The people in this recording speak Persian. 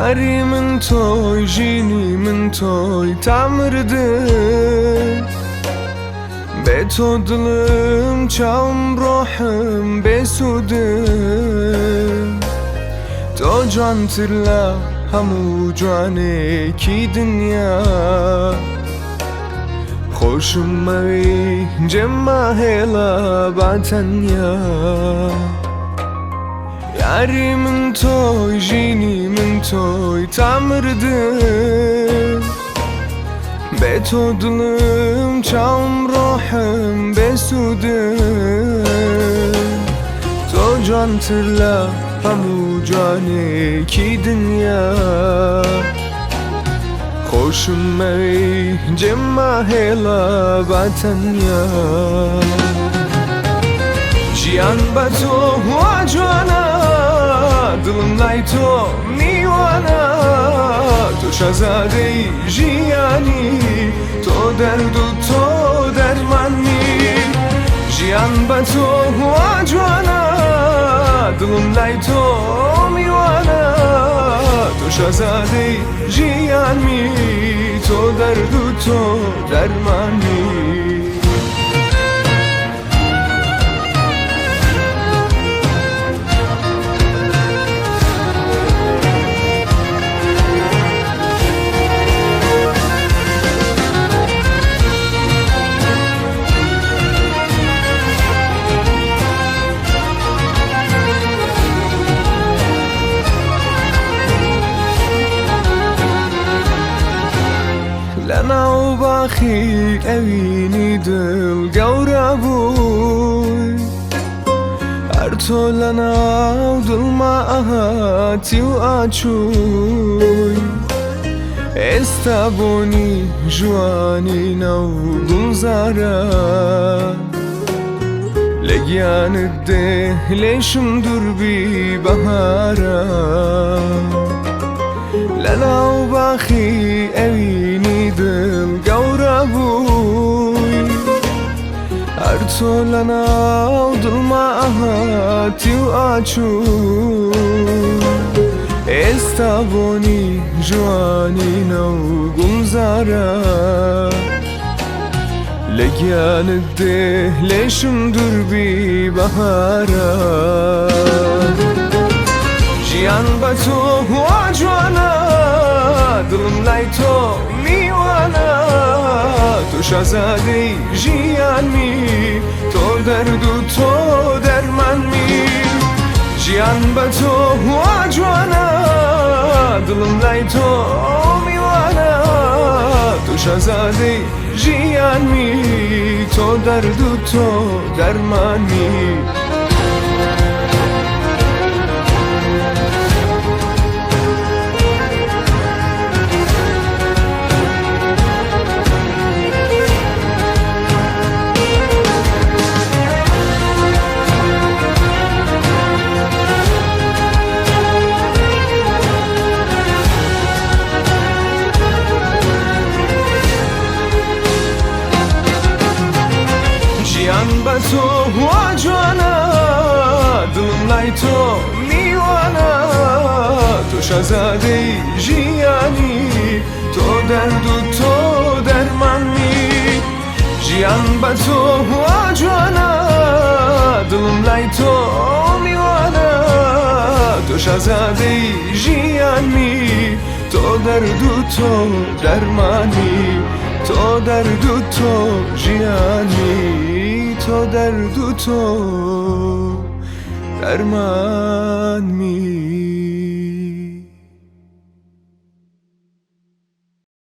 یاری من توی جینی من توی تمرده به تو دلم چم روحم بسوده تو جان ترلا همو جوانه کی دنیا خوشم موی جمع هلا باتنیا یاری من توی جینی من توی تمرده به تو دلم چم روحم بسوده تو جان ترلا همو جانه کی دنیا خوشم موی جمع هلا باتنیا جیان با تو و جوانا دلم لای تو میوانا تو شهزاده جیانی تو درد و تو درمانی جیان با تو و جوانا دلم لای تو میوانا تو شهزاده جیانی تو درد و تو درمانی لنا وباخي اويني دل قورابوي ارتو لنا ودل ما اهاتي واچوي استابوني جواني نو گلزارا لقيان الده ليشم دربي بهارا لنا وباخي اويني دل قورابوي ارتو لنا ودل ما اهاتي واچوي استابوني جواني نو گلزارا لقيان الده ليشم دربي بهارا جیان با تو و جوانا دلم لای تو میوانا تو شهزاده جیانی تو درد و تو درمانی جیان با تو و جوانا دلم لای تو میوانا تو شهزاده جیانی تو درد و تو درمانی جیان با تو و جوانا دلم لای تو میوانا تو شهزاده جیانی تو درد و تو درمانی جیان با تو و جوانا دلم لای تو میوانا تو شهزاده جیانی تو درد و تو درمانی تو درد و تو جیانی تو درد و تو درمان می